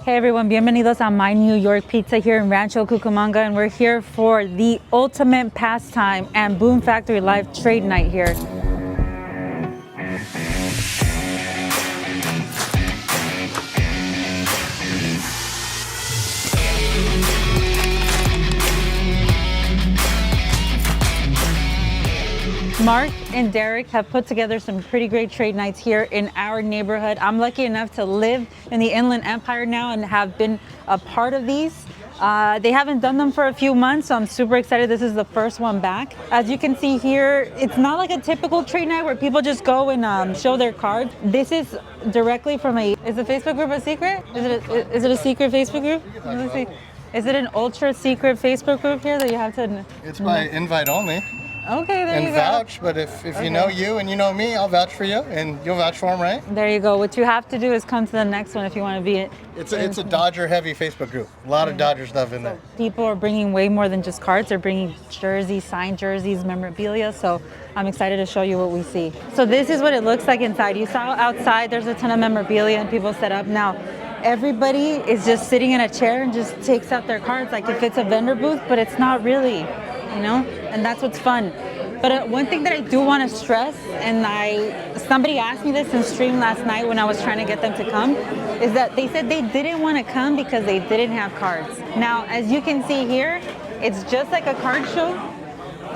Hey everyone, bienvenidos a My New York Pizza here in Rancho Cucamonga, and we're here for the ultimate pastime and Boom Factory Live trade night here. Mark and Derek have put together some pretty great trade nights here in our neighborhood. I'm lucky enough to live in the Inland Empire now and have been a part of these. They haven't done them for a few months, so I'm super excited. This is the first one back. As you can see here, it's not like a typical trade night where people just go and show their cards. This is directly from is the Facebook group a secret? Is it a secret Facebook group? Let's see. Is it an ultra secret Facebook group here that you have to? It's by invite only. Okay, there you go. And vouch, but if you know you and you know me, I'll vouch for you, and you'll vouch for them, right? There you go. What you have to do is come to the next one if you want to be it. It's a Dodger-heavy Facebook group. A lot of Dodger stuff in there. People are bringing way more than just cards. They're bringing jerseys, signed jerseys, memorabilia. So I'm excited to show you what we see. So this is what it looks like inside. You saw outside, there's a ton of memorabilia and people set up. Now, everybody is just sitting in a chair and just takes out their cards like if it's a vendor booth, but it's not really, you know? And that's what's fun. But one thing that I do want to stress, and somebody asked me this in stream last night when I was trying to get them to come, is that they said they didn't want to come because they didn't have cards. Now, as you can see here, it's just like a card show.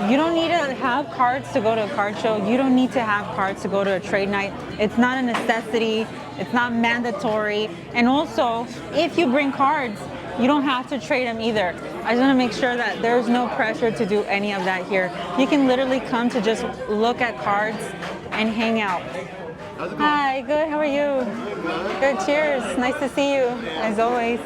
You don't need to have cards to go to a card show. You don't need to have cards to go to a trade night. It's not a necessity. It's not mandatory. And also, if you bring cards, you don't have to trade them either. I just want to make sure that there's no pressure to do any of that here. You can literally come to just look at cards and hang out. How's it going? Hi, good. How are you? Good. Cheers. Nice to see you, as always.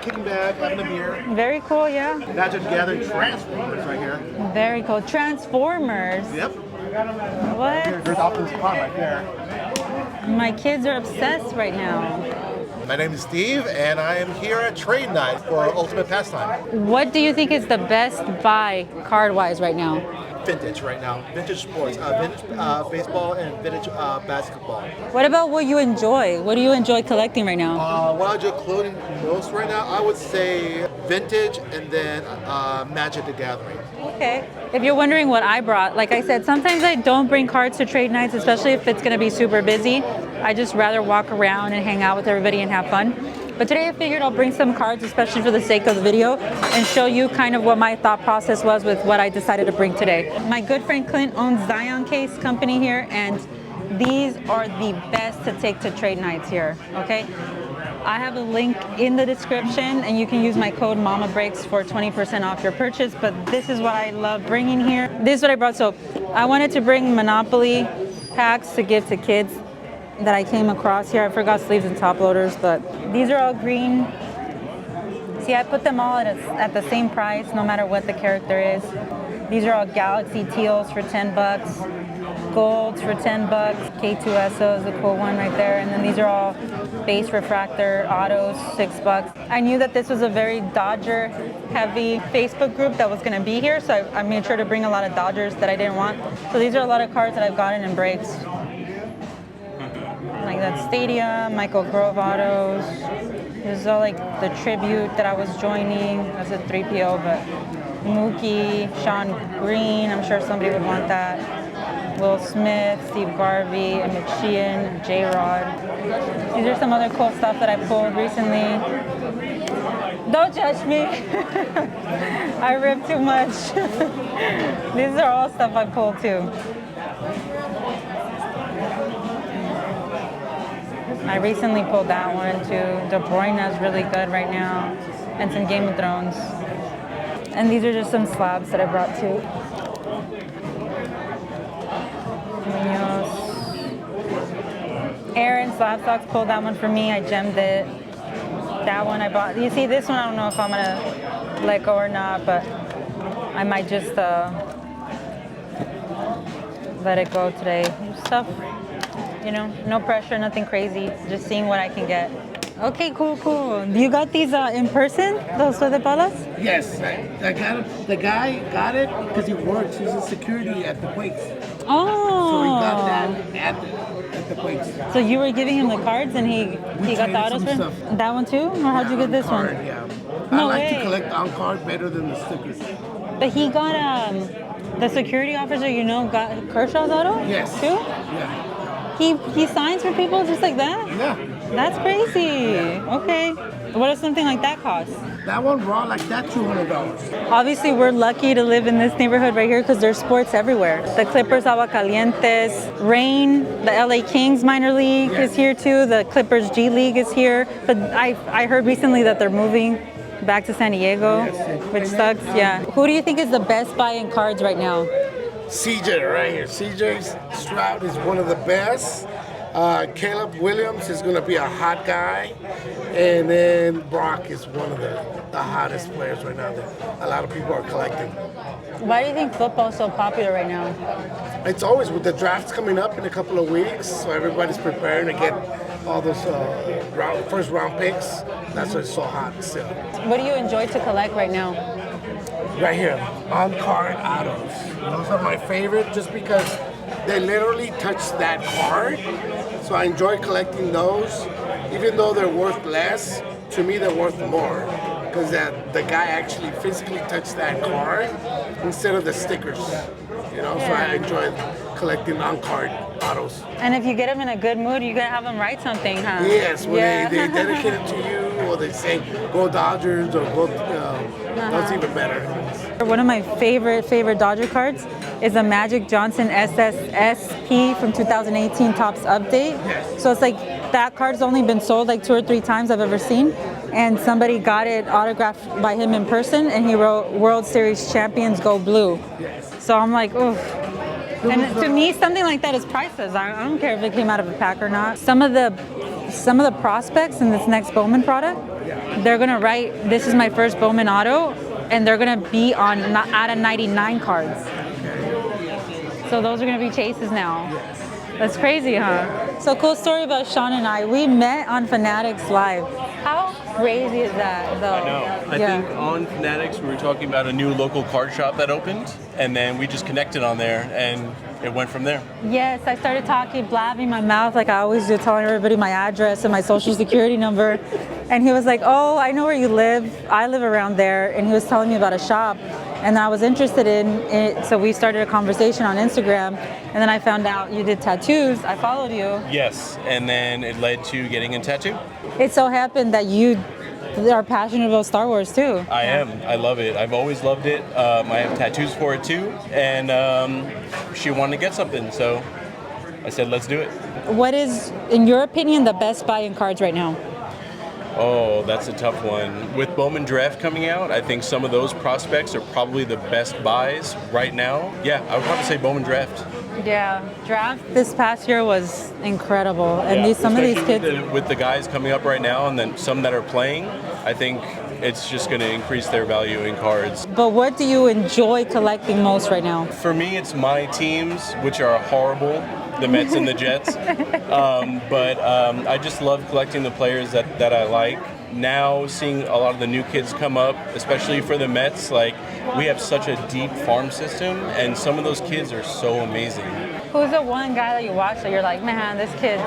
Kicking back, having a beer. Very cool, yeah. Magic Gathering Transformers right here. Very cool. Transformers. Yep. What? There's Optimus Prime right there. My kids are obsessed right now. My name is Steve, and I am here at Trade Night for Ultimate Pastime. What do you think is the best buy card-wise right now? Vintage right now. Vintage sports. Vintage baseball and vintage basketball. What about what you enjoy? What do you enjoy collecting right now? What I enjoy clothing most right now, I would say vintage and then Magic the Gathering. Okay. If you're wondering what I brought, like I said, sometimes I don't bring cards to trade nights, especially if it's going to be super busy. I just rather walk around and hang out with everybody and have fun. But today I figured I'll bring some cards, especially for the sake of the video, and show you kind of what my thought process was with what I decided to bring today. My good friend Clint owns Zion Case Company here, and these are the best to take to trade nights here, okay? I have a link in the description, and you can use my code MAMABreaks for 20% off your purchase, but this is what I love bringing here. This is what I brought. So I wanted to bring Monopoly packs to give to kids that I came across here. I forgot sleeves and top loaders, but these are all green. See, I put them all at the same price, no matter what the character is. These are all Galaxy Teals for 10 bucks, Golds for 10 bucks, K2SO is a cool one right there, and then these are all Base Refractor Autos, 6 bucks. I knew that this was a very Dodger heavy Facebook group that was gonna be here, so I made sure to bring a lot of Dodgers that I didn't want. So these are a lot of cards that I've gotten in breaks. Like that Stadium, Michael Grove Autos. This is all like the tribute that I was joining. That's a 3PO, but Mookie, Sean Green, I'm sure somebody would want that. Will Smith, Steve Garvey, Emmett Sheehan, J-Rod. These are some other cool stuff that I pulled recently. Don't judge me. I rip too much. These are all stuff I pulled too. I recently pulled that one too. De Bruyne is really good right now. And some Game of Thrones. And these are just some slabs that I brought too. Aaron Slab Stocks pulled that one for me. I gemmed it. That one I bought. You see, this one I don't know if I'm gonna let go or not, but I might just let it go today. Stuff, you know, no pressure, nothing crazy. Just seeing what I can get. Okay, cool. You got these in person, those palas? Yes, I got it. The guy got it because he works. He's in security at the place. Oh. So he got that at the plates. So you were giving him the cards and he got the traded autos some for him? stuff. That one too? Or how'd you get this one? On-card, yeah. No I like way. to collect on card better than the stickers. But he got the security officer, got Kershaw's auto? Yes. Too? Yeah. He signs for people just like that? Yeah. That's crazy. Okay. What does something like that cost? That one raw like that, $200. Obviously, we're lucky to live in this neighborhood right here because there's sports everywhere. The Clippers Aguascalientes, Reign, the LA Kings minor league is here too. The Clippers G League is here. But I heard recently that they're moving back to San Diego, which sucks. Yeah. Who do you think is the best buy in cards right now? CJ right here. CJ Stroud is one of the best. Caleb Williams is going to be a hot guy. And then Brock is one of the hottest players right now that a lot of people are collecting. Why do you think football's so popular right now? It's always with the drafts coming up in a couple of weeks, so everybody's preparing to get all those first round picks. That's why it's so hot still. What do you enjoy to collect right now? Right here, on card autos. Those are my favorite just because they literally touch that card. So I enjoy collecting those. Even though they're worth less, to me they're worth more. Because the guy actually physically touched that card instead of the stickers. So I enjoy collecting on-card autos. And if you get them in a good mood, you gotta have them write something, huh? Yes, when they dedicate it to you, or they say, go Dodgers, or go, that's even better. One of my favorite Dodger cards is a Magic Johnson SSSP from 2018 Topps Update. So it's like that card's only been sold like 2 or 3 times I've ever seen. And somebody got it autographed by him in person, and he wrote World Series Champions Go Blue. So I'm like, ooh. And to me, something like that is priceless. I don't care if it came out of a pack or not. Some of the prospects in this next Bowman product, they're gonna write, "This is my first Bowman auto," and they're gonna be on out of 99 cards. So those are gonna be chases now. That's crazy, huh? So cool story about Sean and I. We met on Fanatics Live. How crazy is that, though? I know. I think on Fanatics we were talking about a new local card shop that opened, and then we just connected on there, and it went from there. Yes, I started talking, blabbing my mouth like I always do, telling everybody my address and my social security number. And he was like, "Oh, I know where you live. I live around there." And he was telling me about a shop, and I was interested in it. So we started a conversation on Instagram, and then I found out you did tattoos. I followed you. Yes, and then it led to getting a tattoo. It so happened that you are passionate about Star Wars too. I am. I love it. I've always loved it. I have tattoos for it too, and she wanted to get something, so I said, let's do it. What is, in your opinion, the best buy in cards right now? Oh, that's a tough one. With Bowman Draft coming out, I think some of those prospects are probably the best buys right now. Yeah, I would probably say Bowman Draft. Yeah, draft this past year was incredible, and some of these kids with the guys coming up right now, and then some that are playing, I think it's just going to increase their value in cards. But what do you enjoy collecting most right now? For me, it's my teams, which are horrible, the Mets and the Jets. But I just love collecting the players that I like. Now, seeing a lot of the new kids come up, especially for the Mets, like, we have such a deep farm system, and some of those kids are so amazing. Who's the one guy that you watch that you're like, man, this kid?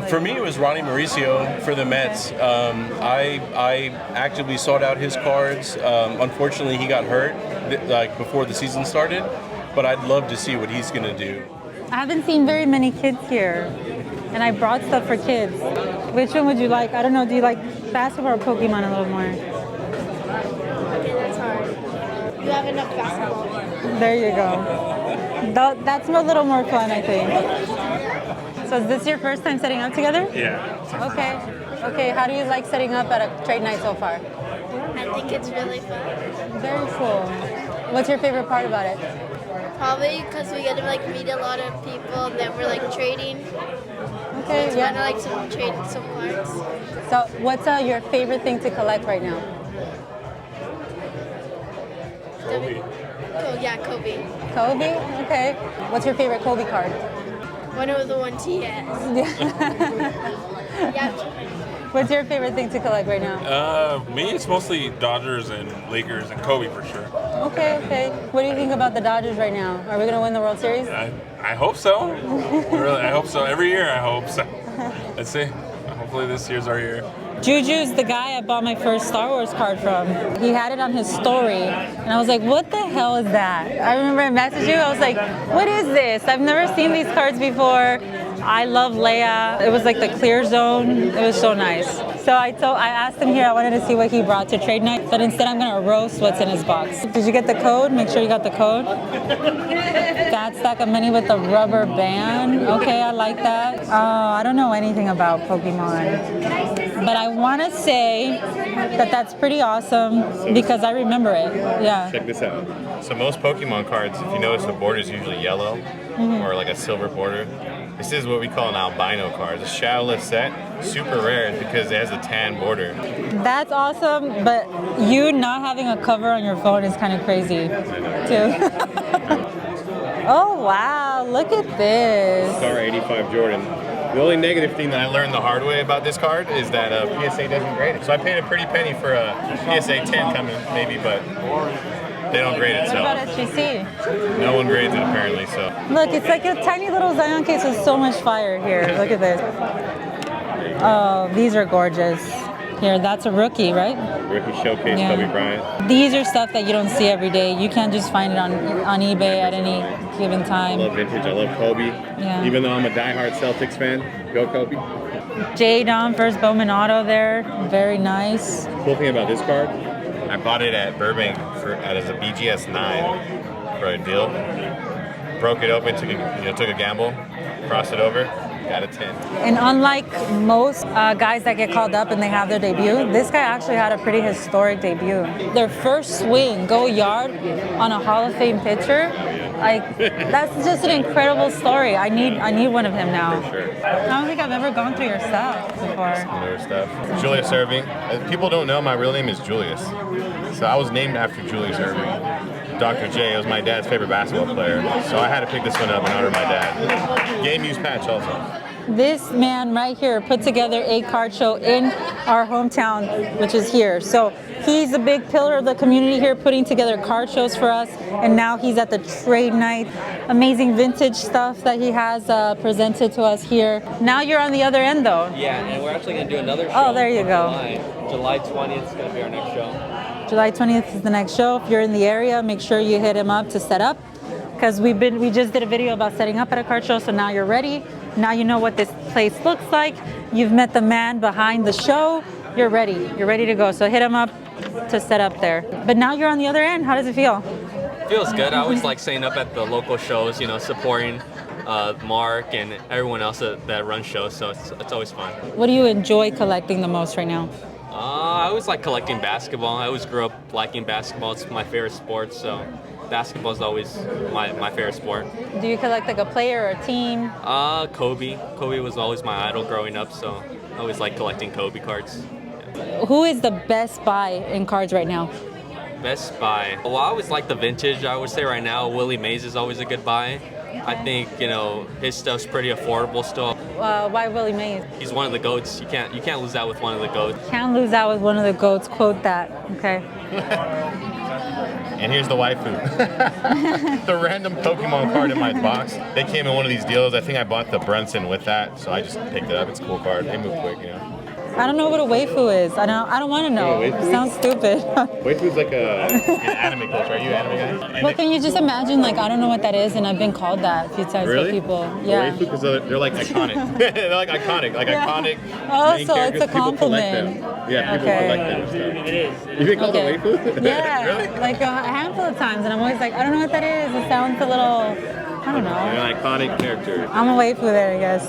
For me, it was Ronnie Mauricio for the Mets. I actively sought out his cards. Unfortunately, he got hurt like before the season started, but I'd love to see what he's going to do. I haven't seen very many kids here, and I brought stuff for kids. Which one would you like? I don't know, do you like basketball or Pokemon a little more? Okay, that's hard. You have enough basketball. There you go. That's a little more fun, I think. So is this your first time setting up together? Yeah. Okay, how do you like setting up at a trade night so far? I think it's really fun. Very cool. What's your favorite part about it? Probably because we get to like meet a lot of people and then we're like trading. Okay, It's kind of like some cards. So what's your favorite thing to collect right now? Kobe. Oh yeah, Kobe. Kobe? Okay. What's your favorite Kobe card? One of the ones he has. Yeah. What's your favorite thing to collect right now? Me, it's mostly Dodgers and Lakers and Kobe for sure. Okay, okay. What do you think about the Dodgers right now? Are we going to win the World Series? I hope so. Really, I hope so. Every year I hope so. Let's see. Hopefully this year's our year. Juju's the guy I bought my first Star Wars card from. He had it on his story, and I was like, what the hell is that? I remember I messaged you, I was like, what is this? I've never seen these cards before. I love Leia. It was like the clear zone. It was so nice. So I asked him here, I wanted to see what he brought to trade night, but instead I'm gonna roast what's in his box. Did you get the code? Make sure you got the code. Fat stack of mini with the rubber band. Okay, I like that. Oh, I don't know anything about Pokemon, but I wanna say that that's pretty awesome because I remember it, yeah. Check this out. So most Pokemon cards, if you notice, the border is usually yellow or like a silver border. This is what we call an albino card. It's a shadowless set, super rare because it has a tan border. That's awesome, but you not having a cover on your phone is kind of crazy, too. Oh, wow, look at this. Star 85 Jordan. The only negative thing that I learned the hard way about this card is that PSA doesn't grade it. So I paid a pretty penny for a PSA 10 coming, maybe, but they don't grade it, so. What about SGC? No one grades it, apparently, so. Look, it's like a tiny little Zion case with so much fire here. Look at this. Oh, these are gorgeous. Here, that's a rookie, right? Rookie showcase, Yeah. Kobe Bryant. These are stuff that you don't see every day. You can't just find it on eBay at any given time. I love vintage, I love Kobe. Yeah. Even though I'm a diehard Celtics fan, go Kobe. J-Dom, first Bowman auto there. Very nice. Cool thing about this card, I bought it at Burbank as a BGS 9 for a deal. Broke it open, took a gamble, crossed it over, got a 10. And unlike most guys that get called up and they have their debut, this guy actually had a pretty historic debut. Their first swing, go yard on a Hall of Fame pitcher, like that's just an incredible story. I need one of him now. For sure. I don't think I've ever gone through your stuff before. Other stuff. Julius Erving. People don't know my real name is Julius. So I was named after Julius Erving. Dr. J was my dad's favorite basketball player. So I had to pick this one up in honor of my dad. Game use patch also. This man right here put together a card show in our hometown, which is here. So he's a big pillar of the community here, putting together card shows for us. And now he's at the trade night. Amazing vintage stuff that he has presented to us here. Now you're on the other end though. Yeah, and we're actually going to do another show. Oh, there you go. July 20th is going to be our next show. July 20th is the next show. If you're in the area, make sure you hit him up to set up. Because we just did a video about setting up at a card show, so now you're ready. Now you know what this place looks like. You've met the man behind the show. You're ready. You're ready to go. So hit him up to set up there. But now you're on the other end. How does it feel? Feels good. I always like setting up at the local shows, supporting Mark and everyone else that runs shows, so it's always fun. What do you enjoy collecting the most right now? I always like collecting basketball. I always grew up liking basketball. It's my favorite sport, so basketball is always my favorite sport. Do you collect like a player or a team? Kobe. Kobe was always my idol growing up, so I always like collecting Kobe cards. Yeah. Who is the best buy in cards right now? Best buy. Well, I always like the vintage. I would say right now Willie Mays is always a good buy. I think his stuff's pretty affordable still. Why Willie Mays? He's one of the GOATs. You can't lose out with one of the GOATs. Can't lose out with one of the GOATs. Quote that. Okay. And here's the waifu. The random Pokemon card in my box. They came in one of these deals. I think I bought the Brunson with that, so I just picked it up. It's a cool card. They move quick, I don't know what a waifu is. I don't want to know. It sounds stupid. Waifu's like an anime culture. Are you an anime guy? Well, can you just imagine, I don't know what that is, and I've been called that a few times by people. Yeah. Waifu, because they're like iconic. They're like iconic. Iconic. Oh, so it's a compliment. Yeah, people collect them and stuff. It is. You've been called a waifu? Yeah. Really? Like a handful of times, and I'm always like, I don't know what that is. It sounds a little, I don't know. You're an iconic character. I'm a waifu there, I guess.